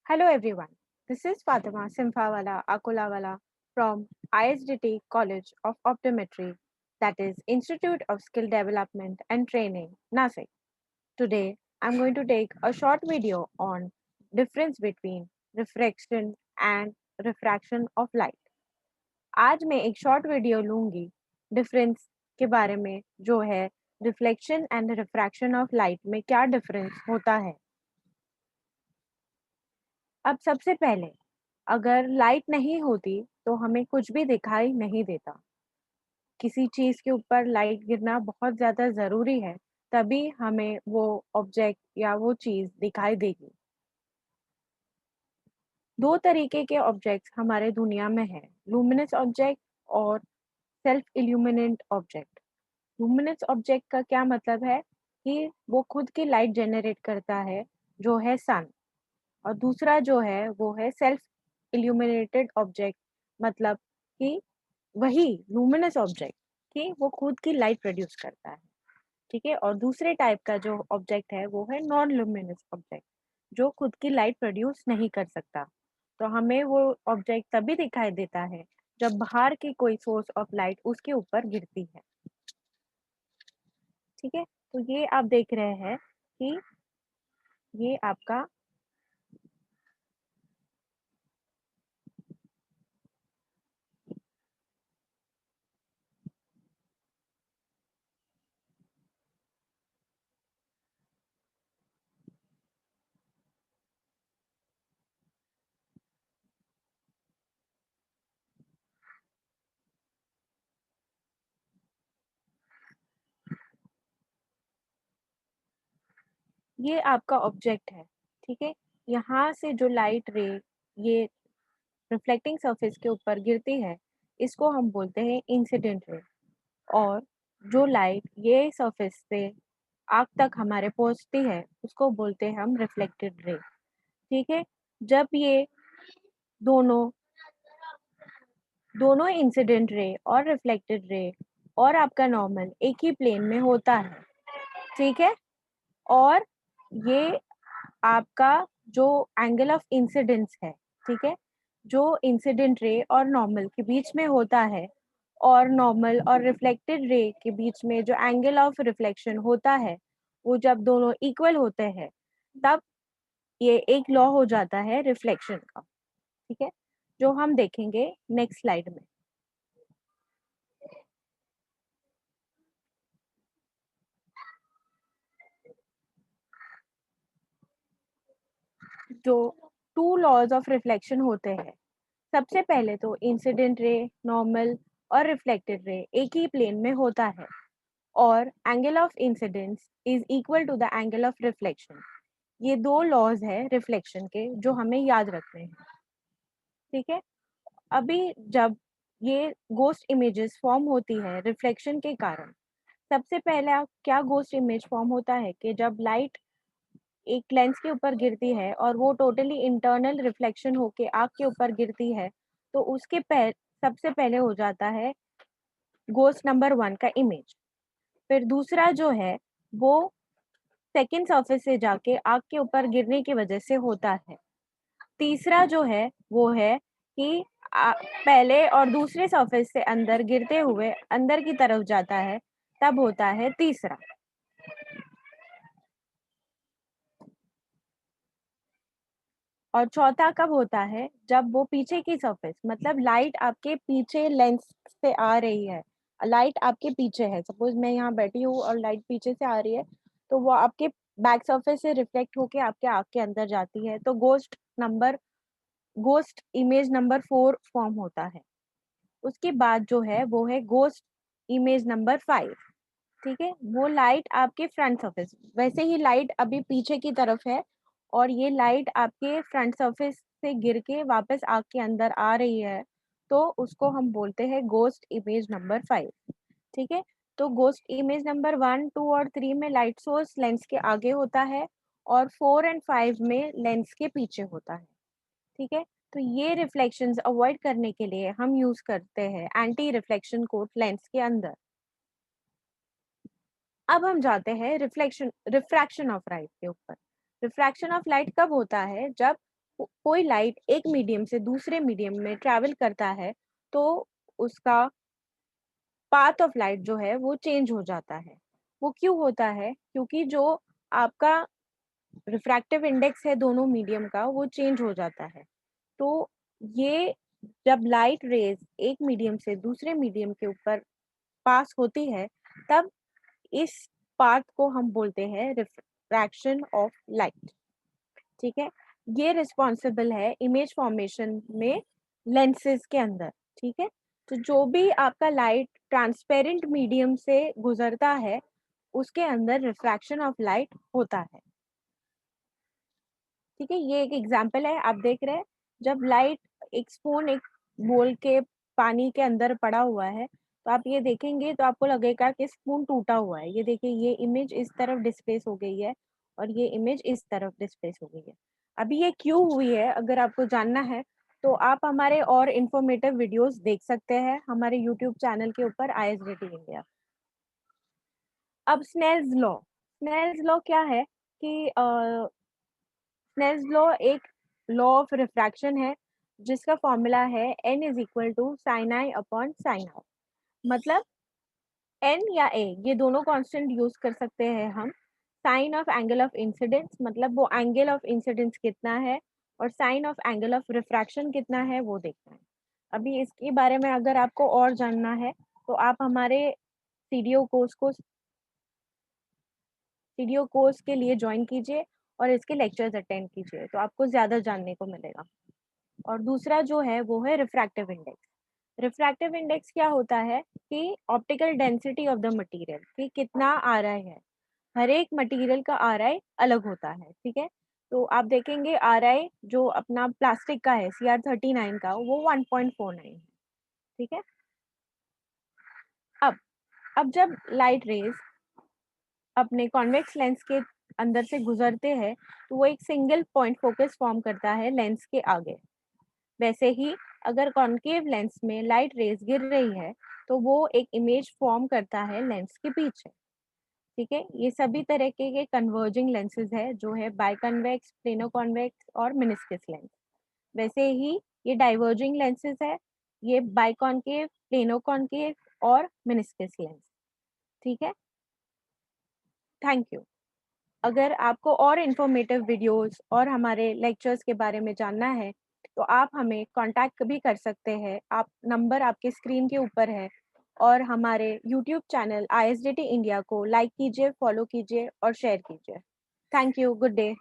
Hello everyone. This is Fatima Simfawala Akulawala from ISDT College of Optometry, that is Institute of Skill Development and Training, Nasik. Today, I'm going to take a short video on difference between refraction and refraction of light. आज मैं एक short video लूंगी difference के बारे में जो है reflection and refraction of light में क्या डिफरेंस होता है। अब सबसे पहले अगर लाइट नहीं होती तो हमें कुछ भी दिखाई नहीं देता। किसी चीज के ऊपर लाइट गिरना बहुत ज्यादा जरूरी है, तभी हमें वो ऑब्जेक्ट या वो चीज दिखाई देगी। दो तरीके के ऑब्जेक्ट्स हमारे दुनिया में है, लूमिनस ऑब्जेक्ट और सेल्फ इल्यूमिनेंट ऑब्जेक्ट। लूमिनस ऑब्जेक्ट का क्या मतलब है कि वो खुद की लाइट जनरेट करता है, जो है सन। और दूसरा जो है वो है सेल्फ इल्यूमिनेटेड ऑब्जेक्ट, मतलब कि वही लूमिनस ऑब्जेक्ट कि वो खुद की लाइट प्रोड्यूस करता है। ठीक है, और दूसरे टाइप का जो ऑब्जेक्ट है वो है नॉन लूमिनस ऑब्जेक्ट, जो खुद की लाइट प्रोड्यूस नहीं कर सकता। तो हमें वो ऑब्जेक्ट तभी दिखाई देता है जब बाहर की कोई सोर्स ऑफ लाइट उसके ऊपर गिरती है। ठीक है, तो ये आप देख रहे हैं कि ये आपका ये आपका ऑब्जेक्ट है। ठीक है, यहाँ से जो लाइट रे ये रिफ्लेक्टिंग सरफेस के ऊपर गिरती है, इसको हम बोलते हैं इंसिडेंट रे। और जो लाइट ये सरफेस से आग तक हमारे पहुंचती है, उसको बोलते हैं हम रिफ्लेक्टेड रे। ठीक है, जब ये दोनों दोनों इंसिडेंट रे और रिफ्लेक्टेड रे और आपका नॉर्मल एक ही प्लेन में होता है। ठीक है, और ये आपका जो एंगल ऑफ इंसिडेंस है, ठीक है, जो इंसिडेंट रे और नॉर्मल के बीच में होता है, और नॉर्मल और रिफ्लेक्टेड रे के बीच में जो एंगल ऑफ रिफ्लेक्शन होता है, वो जब दोनों इक्वल होते हैं तब ये एक लॉ हो जाता है रिफ्लेक्शन का। ठीक है, जो हम देखेंगे नेक्स्ट स्लाइड में। जो टू लॉज ऑफ रिफ्लेक्शन होते हैं, सबसे पहले तो इंसिडेंट रे, नॉर्मल और रिफ्लेक्टेड रे एक ही प्लेन में होता है, और angle of incidence is equal to the angle of reflection. ये दो लॉज है रिफ्लेक्शन के जो हमें याद रखने हैं। ठीक है, अभी जब ये गोस्ट इमेजेस फॉर्म होती है रिफ्लेक्शन के कारण, सबसे पहला क्या गोस्ट इमेज फॉर्म होता है कि जब लाइट एक लेंस के ऊपर गिरती है और वो टोटली इंटरनल रिफ्लेक्शन होके आँख के ऊपर गिरती है, तो उसके सबसे पहले हो जाता है गोस्ट नंबर 1 का इमेज। फिर दूसरा जो है वो सेकंड सरफेस से जाके आँख के ऊपर गिरने की वजह से होता है। तीसरा जो है वो है कि पहले और दूसरे सरफेस से अंदर गिरते हुए अंदर की तरफ जाता है, तब होता है तीसरा। और चौथा कब होता है, जब वो पीछे की सरफेस, मतलब लाइट आपके पीछे लेंस से आ रही है, लाइट आपके पीछे है, सपोज मैं यहाँ बैठी हूँ और लाइट पीछे से आ रही है, तो वो आपके बैक सरफेस से रिफ्लेक्ट होके आपके आँख के अंदर जाती है, तो गोस्ट इमेज नंबर 4 फॉर्म होता है। उसके बाद जो है वो है गोस्ट इमेज नंबर 5। ठीक है, वो लाइट आपके फ्रंट सरफेस, वैसे ही लाइट अभी पीछे की तरफ है और ये लाइट आपके फ्रंट सरफेस से गिर के वापस आँख के अंदर आ रही है, तो उसको हम बोलते हैं गोस्ट इमेज नंबर 5। ठीक है, तो गोस्ट इमेज नंबर 1, 2 और 3 में लाइट सोर्स लेंस के आगे होता है, और 4 एंड 5 में लेंस के पीछे होता है। ठीक है, तो ये रिफ्लेक्शंस अवॉइड करने के लिए हम यूज करते हैं एंटी रिफ्लेक्शन कोट लेंस के अंदर। अब हम जाते हैं रिफ्रैक्शन ऑफ लाइट के ऊपर। रिफ्रैक्शन ऑफ लाइट कब होता है, जब कोई लाइट एक मीडियम से दूसरे मीडियम में ट्रैवल करता है तो उसका पाथ ऑफ लाइट जो है वो चेंज हो जाता है। वो क्यों होता है? क्योंकि जो आपका रिफ्रैक्टिव इंडेक्स है दोनों मीडियम का वो चेंज हो जाता है। तो ये जब लाइट रेज़ एक मीडियम से दूसरे मीडियम के ऊपर पास होती है, तब इस पाथ को हम बोलते हैं रिफ्रैक्शन ऑफ लाइट, ठीक है? ये रिस्पॉन्सिबल है इमेज फॉर्मेशन में लेंसेज़ के अंदर, ठीक है? तो जो भी आपका लाइट ट्रांसपेरेंट मीडियम से गुज़रता है, उसके अंदर रिफ्रैक्शन ऑफ लाइट होता है। ठीक है, ये एक एग्जाम्पल है, आप देख रहे हैं, जब लाइट एक स्पून एक बोल के पानी के अंदर पड़ा हुआ है, तो आप ये देखेंगे तो आपको लगेगा कि स्पून टूटा हुआ है। ये देखिए, ये इमेज इस तरफ डिस्प्लेस हो गई है और ये इमेज इस तरफ डिस्प्लेस हो गई है। अभी ये क्यों हुई है, अगर आपको जानना है, तो आप हमारे और इन्फॉर्मेटिव वीडियोस देख सकते हैं हमारे यूट्यूब चैनल के ऊपर ISDT इंडिया। अब स्नेल्स लॉ क्या है कि स्नेल्स लॉ एक लॉ ऑफ रिफ्रैक्शन है जिसका फॉर्मूला है n is equal to sine i upon sine r. मतलब n या a ये दोनों कांस्टेंट यूज कर सकते हैं हम। Sine of angle of incidence मतलब वो एंगल ऑफ इंसिडेंस कितना है, और sine of angle of refraction कितना है वो देखना है। अभी इसके बारे में अगर आपको और जानना है तो आप हमारे सीडीओ कोर्स के लिए ज्वाइन कीजिए और इसके लेक्चर्स अटेंड कीजिए, तो आपको ज़्यादा जानने को मिलेगा। और दूसरा जो है वो है रिफ्रैक्टिव इंडेक्स। रिफ्रैक्टिव इंडेक्स क्या होता है कि optical density of the material, कि कितना आर आई है। हर एक मटेरियल का आर आई अलग होता है, ठीक है? तो आप देखेंगे आर आई जो अपना प्लास्टिक का है CR39 का, वो 1.49 है, ठीक है? अब अब जब लाइट रेज अपने कॉन्वेक्स लेंस के अंदर से गुजरते हैं तो वो एक सिंगल पॉइंट फोकस फॉर्म करता है लेंस के आगे। वैसे ही अगर कॉन्केव लेंस में लाइट रेज गिर रही है तो वो एक इमेज फॉर्म करता है लेंस के पीछे, ठीक है? ये सभी तरह के कन्वर्जिंग लेंसेज है जो है बाइकन्वेक्स, प्लेनो और मेनिस्कस लेंस। वैसे ही ये डाइवर्जिंग लेंसेज है, ये बाइकॉन्केव, प्लेनो कॉन्केव और मेनिस्कस लेंस, ठीक है? Thank you. अगर आपको और इन्फॉर्मेटिव वीडियोस और हमारे लेक्चर्स के बारे में जानना है तो आप हमें कांटेक्ट भी कर सकते हैं। आप नंबर आपके स्क्रीन के ऊपर है, और हमारे यूट्यूब चैनल ISDT इंडिया को लाइक कीजिए, फॉलो कीजिए और शेयर कीजिए। Thank you, good day.